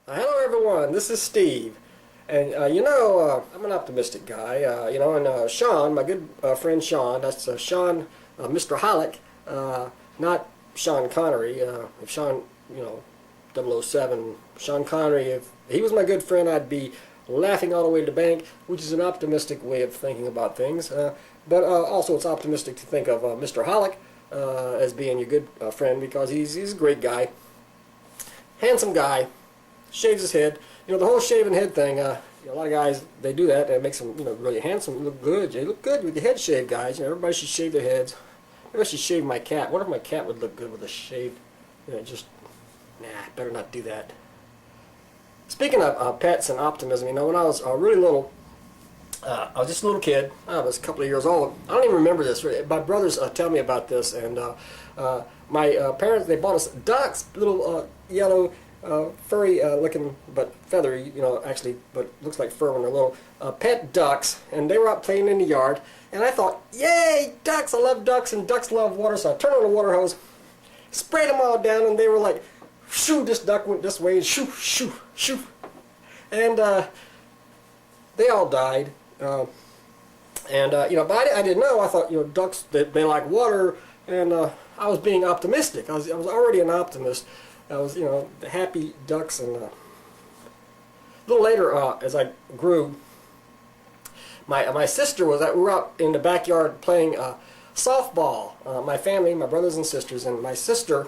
Hello everyone, this is Steve, and I'm an optimistic guy, and Sean, my good friend Sean, that's Sean, Mr. Hollick, not Sean Connery. If Sean, 007, Sean Connery, if he was my good friend, I'd be laughing all the way to the bank, which is an optimistic way of thinking about things, but also it's optimistic to think of Mr. Hollick as being your good friend, because he's a great guy, handsome guy, shaves his head. The whole shaving head thing, a lot of guys, they do that, and it makes them, really handsome, look good. You look good with your head shaved, guys. Everybody should shave their heads. Maybe I should shave my cat. What if my cat would look good with a shaved, better not do that. Speaking of pets and optimism, when I was really little, I was just a little kid. I was a couple of years old. I don't even remember this. My brothers tell me about this, and my parents, they bought us ducks, little yellow, furry looking, but feathery, actually, but looks like fur when they're little, pet ducks, and they were out playing in the yard, and I thought, yay, ducks, I love ducks, and ducks love water, so I turned on the water hose, sprayed them all down, and they were like, shoo, this duck went this way, and shoo, shoo, shoo, and they all died, but I didn't know. I thought, ducks, they like water, and I was being optimistic. I was already an optimist. I was, the happy ducks, and a little later, as I grew, my sister we were out in the backyard playing softball. My family, my brothers and sisters, and my sister,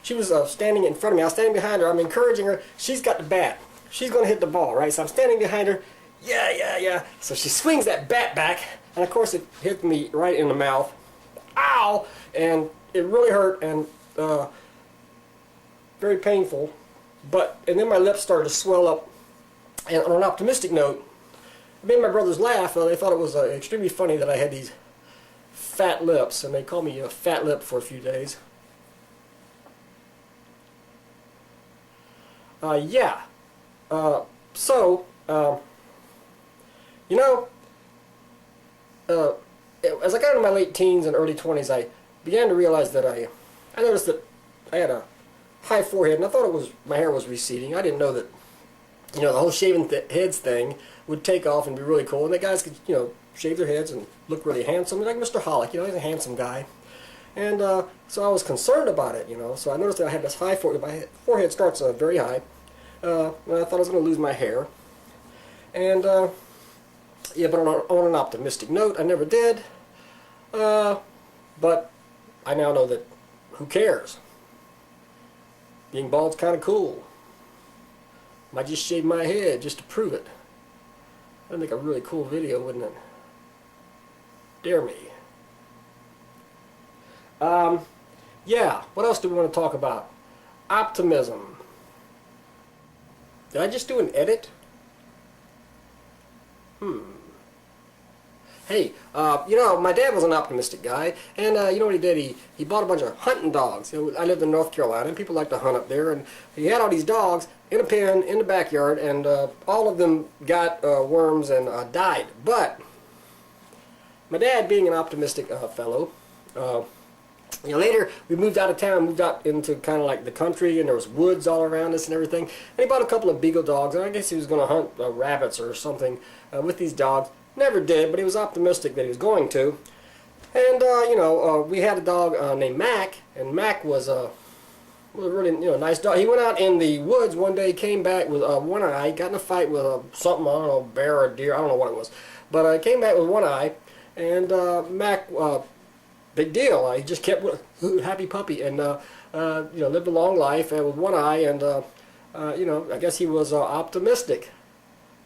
she was standing in front of me. I was standing behind her. I'm encouraging her. She's got the bat. She's going to hit the ball, right? So I'm standing behind her. Yeah. So she swings that bat back, and of course it hit me right in the mouth. Ow! And it really hurt, and very painful, and then my lips started to swell up, and on an optimistic note, it made my brothers laugh. They thought it was extremely funny that I had these fat lips, and they called me a fat lip for a few days. As I got into my late teens and early 20s, I began to realize that I noticed that I had a high forehead, and I thought my hair was receding. I didn't know that, the whole shaving heads thing would take off and be really cool, and that guys could, shave their heads and look really handsome, like Mr. Hollick, he's a handsome guy. And so I was concerned about it, so I noticed that I had this high forehead. My forehead starts very high, and I thought I was going to lose my hair. And, but on an optimistic note, I never did. But I now know that who cares? Being bald's kind of cool. Might just shave my head just to prove it. That'd make a really cool video, wouldn't it? Dare me. What else do we want to talk about? Optimism. Did I just do an edit? Hey, my dad was an optimistic guy, and you know what he did? He bought a bunch of hunting dogs. I lived in North Carolina, and people like to hunt up there, and he had all these dogs in a pen in the backyard, and all of them got worms and died. But my dad, being an optimistic fellow, later we moved out of town, moved out into kind of like the country, and there was woods all around us and everything, and he bought a couple of beagle dogs, and I guess he was going to hunt rabbits or something with these dogs. Never did, but he was optimistic that he was going to. And, we had a dog named Mac, and Mac was a really, nice dog. He went out in the woods one day, came back with one eye, got in a fight with something, I don't know, bear or deer, I don't know what it was. But he came back with one eye, and Mac, big deal. He just kept happy puppy, and, lived a long life with one eye, and, I guess he was optimistic.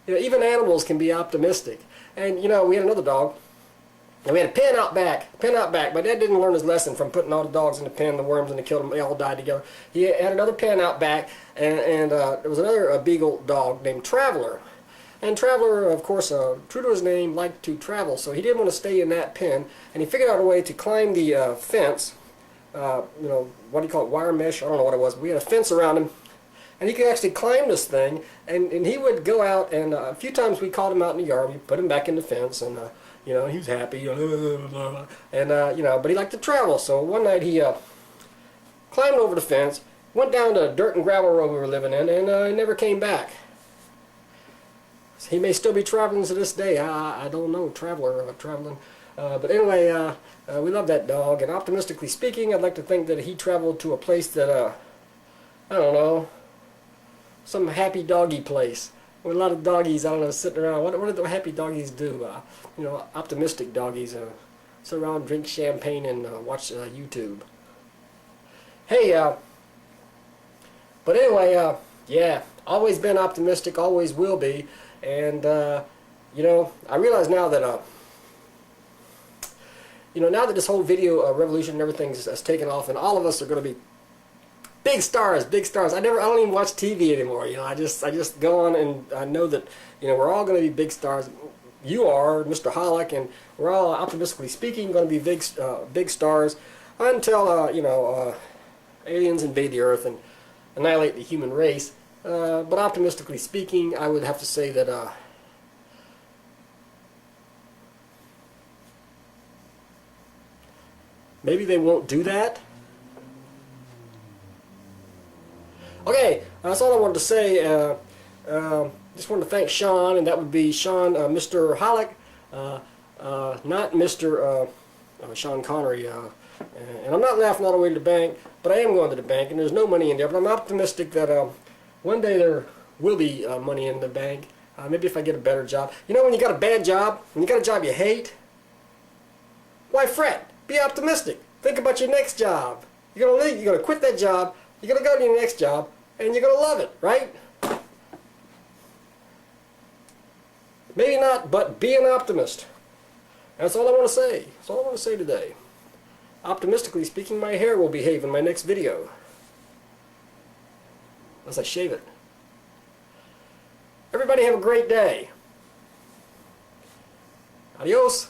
Even animals can be optimistic. And, we had another dog, and we had a pen out back. My dad didn't learn his lesson from putting all the dogs in the pen, the worms, and they killed them, they all died together. He had another pen out back, and there was another beagle dog named Traveler. And Traveler, of course, true to his name, liked to travel, so he didn't want to stay in that pen, and he figured out a way to climb the fence, what do you call it, wire mesh, I don't know what it was, but we had a fence around him. And he could actually climb this thing, and he would go out, and a few times we called him out in the yard, we put him back in the fence, and he was happy, and but he liked to travel. So one night he climbed over the fence, went down to a dirt and gravel road we were living in, and he never came back. He may still be traveling to this day. I don't know, traveling. But anyway, we love that dog, and optimistically speaking, I'd like to think that he traveled to a place that, I don't know, some happy doggy place with a lot of doggies, I don't know, sitting around. What do the happy doggies do? You know, optimistic doggies sit around, drink champagne, and watch YouTube. Hey, but anyway, yeah, always been optimistic, always will be, and you know, I realize now that you know, now that this whole video revolution and everything has taken off, and all of us are going to be big stars, big stars. I don't even watch TV anymore. You know, I just go on, and I know that, you know, we're all going to be big stars. You are, Mr. Hollick, and we're all, optimistically speaking, going to be big stars until you know, aliens invade the Earth and annihilate the human race. But optimistically speaking, I would have to say that maybe they won't do that. Okay, that's all I wanted to say. Just wanted to thank Sean, and that would be Sean, Mr. Hollick, not Mr. Sean Connery. And I'm not laughing all the way to the bank, but I am going to the bank, and there's no money in there. But I'm optimistic that one day there will be money in the bank. Maybe if I get a better job. You know, when you got a bad job, when you got a job you hate, why fret? Be optimistic. Think about your next job. You're gonna quit that job. You're gonna go to your next job, and you're gonna love it, right? Maybe not, but be an optimist. That's all I want to say. That's all I want to say today. Optimistically speaking, my hair will behave in my next video. Unless I shave it. Everybody have a great day. Adios.